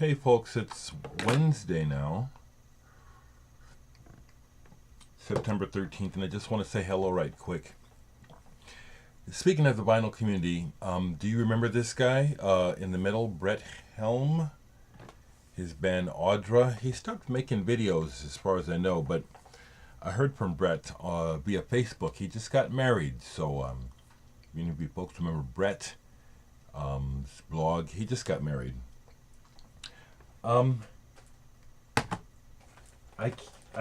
Hey folks, it's Wednesday now, September 13th, and I just want to say hello right quick. Speaking of the vinyl community, do you remember this guy in the middle, Brett Helm? His band Audra. He stopped making videos as far as I know, but I heard from Brett via Facebook. He just got married, so many of you folks remember Brett's blog. He just got married. I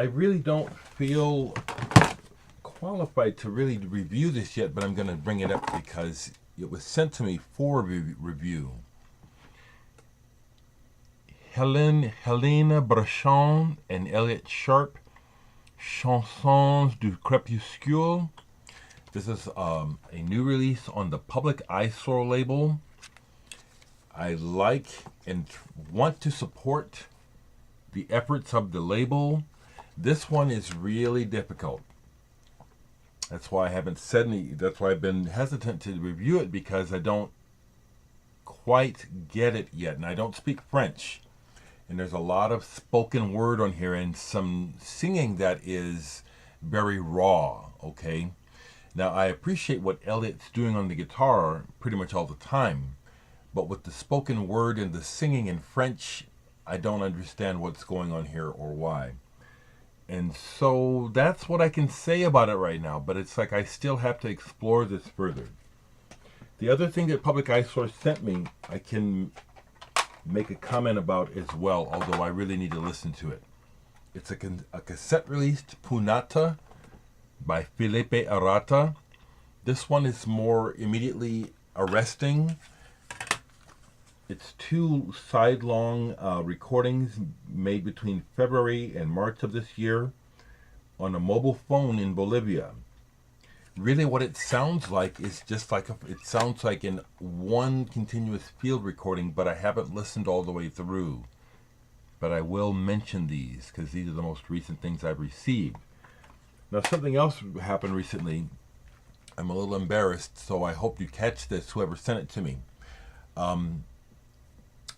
really don't feel qualified to really review this yet, but I'm going to bring it up because it was sent to me for review. Helena Brachon and Elliot Sharp, Chansons du Crépuscule. This is a new release on the Public Eyesore label. I like and want to support the efforts of the label. This one is really difficult. That's why I haven't said any. That's why I've been hesitant to review it, because I don't quite get it yet, and I don't speak French. And there's a lot of spoken word on here and some singing that is very raw, okay? Now, I appreciate what Elliot's doing on the guitar pretty much all the time, but with the spoken word and the singing in French, I don't understand what's going on here or why. And so that's what I can say about it right now, but it's like I still have to explore this further. The other thing that Public Eyesore sent me, I can make a comment about as well, although I really need to listen to it. It's a cassette released, Punata, by Felipe Arata. This one is more immediately arresting. It's two side-long recordings made between February and March of this year on a mobile phone in Bolivia. Really what it sounds like is just like, it sounds like in one continuous field recording, but I haven't listened all the way through. But I will mention these, because these are the most recent things I've received. Now, something else happened recently. I'm a little embarrassed, so I hope you catch this, whoever sent it to me.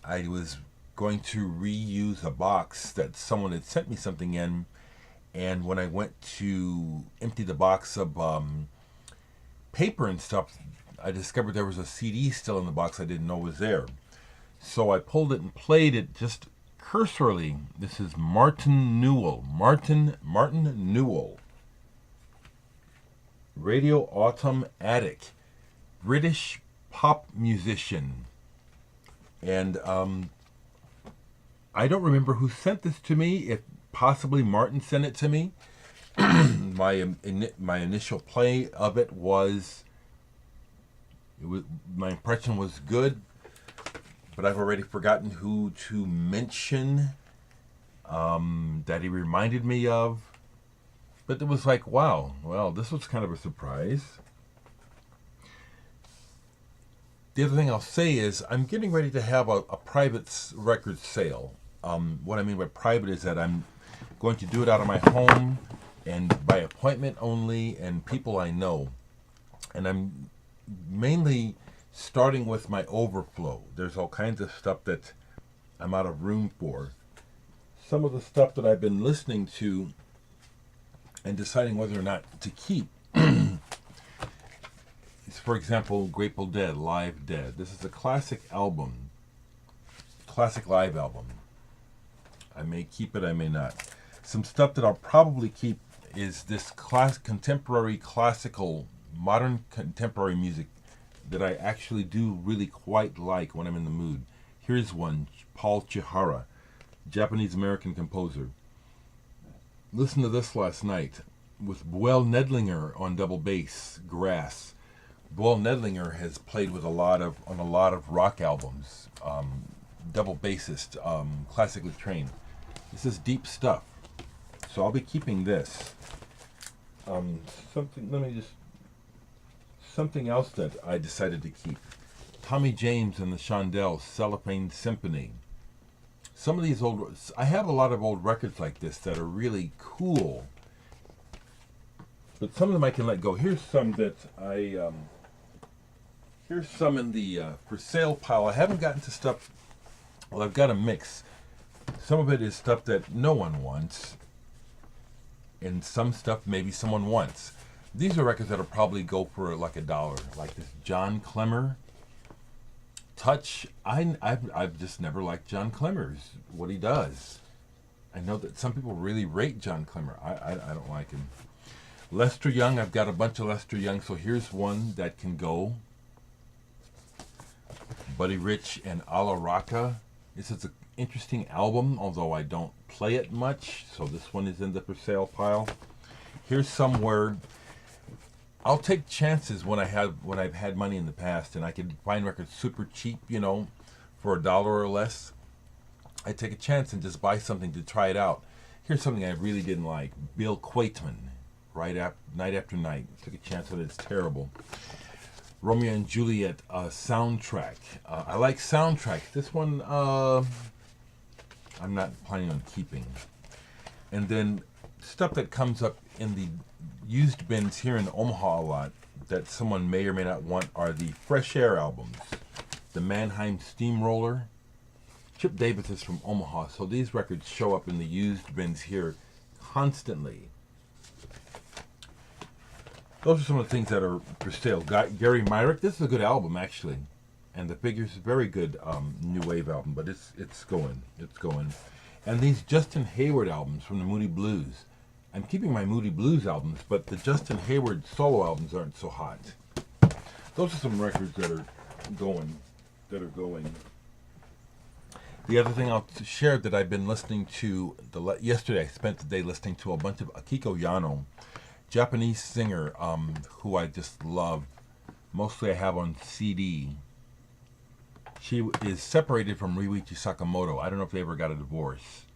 I was going to reuse a box that someone had sent me something in, and when I went to empty the box of paper and stuff, I discovered there was a CD still in the box I didn't know was there. So I pulled it and played it just cursorily. This is Martin Newell. Martin Newell. Radio Autumn Attic. British pop musician. And I don't remember who sent this to me. If possibly Martin sent it to me. My initial play of it was my impression was good, but I've already forgotten who to mention that he reminded me of. But it was like, wow, well, this was kind of a surprise. The other thing I'll say is I'm getting ready to have a private record sale. What I mean by private is that I'm going to do it out of my home and by appointment only and people I know. And I'm mainly starting with my overflow. There's all kinds of stuff that I'm out of room for. Some of the stuff that I've been listening to and deciding whether or not to keep. For example, Grateful Dead, Live Dead. This is a classic album, classic live album. I may keep it, I may not. Some stuff that I'll probably keep is this contemporary classical, modern contemporary music that I actually do really quite like when I'm in the mood. Here's one, Paul Chihara, Japanese-American composer. Listen to this last night with Boel Nedlinger on double bass, Grass. Boel Nedlinger has played with on a lot of rock albums, double bassist, classically trained. This is deep stuff, so I'll be keeping this. Something else that I decided to keep. Tommy James and the Shondells, Cellophane Symphony. Some of these I have a lot of old records like this that are really cool, but some of them I can let go. Here's some that Here's some in the for sale pile. I haven't gotten to stuff Well, I've got a mix. Some of it is stuff that no one wants, and some stuff maybe someone wants. These are records that'll probably go for like $1, like this John Clemmer Touch. I've just never liked John Clemmer's what he does. I know that some people really rate John Clemmer. I don't like him. Lester Young, I've got a bunch of Lester Young, so here's one that can go. Buddy Rich and Ala Raka. This is an interesting album, although I don't play it much, so this one is in the for sale pile. Here's somewhere. I'll take chances when I've had money in the past, and I can find records super cheap, for $1 or less. I take a chance and just buy something to try it out. Here's something I really didn't like. Bill Quaitman, Night After Night. Took a chance on it. It's terrible. Romeo and Juliet soundtrack. I like soundtrack. This one I'm not planning on keeping. And then stuff that comes up in the used bins here in Omaha a lot that someone may or may not want are the Fresh Air albums. The Mannheim Steamroller. Chip Davis is from Omaha, so these records show up in the used bins here constantly. Those are some of the things that are for sale. Gary Myrick, this is a good album actually, and the Figures is a very good new wave album, but it's going. And these Justin Hayward albums from the Moody Blues. I'm keeping my Moody Blues albums, but the Justin Hayward solo albums aren't so hot. Those are some records that are going. The other thing I'll share that I've been listening to, yesterday I spent the day listening to a bunch of Akiko Yano, Japanese singer who I just love. Mostly I have on CD. She is separated from Ryuichi Sakamoto. I don't know if they ever got a divorce.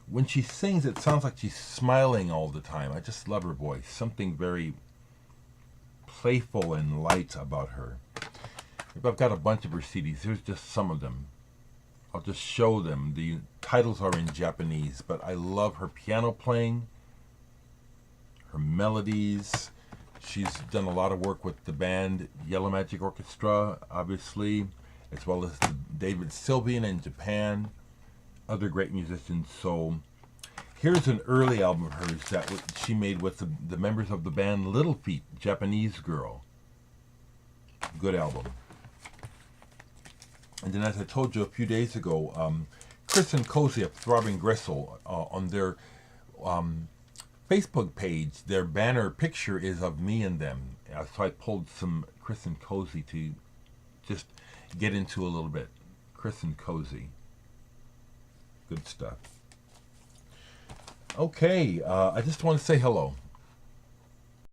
When she sings, it sounds like she's smiling all the time. I just love her voice. Something very playful and light about her. I've got a bunch of her CDs. Here's just some of them. I'll just show them. The titles are in Japanese, but I love her piano playing, her melodies. She's done a lot of work with the band Yellow Magic Orchestra, obviously, as well as David Sylvian in Japan, other great musicians. So here's an early album of hers that she made with the members of the band Little Feat, Japanese Girl. Good album. And then, as I told you a few days ago, Chris and Cozy of Throbbing Gristle on their Facebook page, their banner picture is of me and them. So I pulled some Chris and Cozy to just get into a little bit. Chris and Cozy. Good stuff. Okay, I just want to say hello.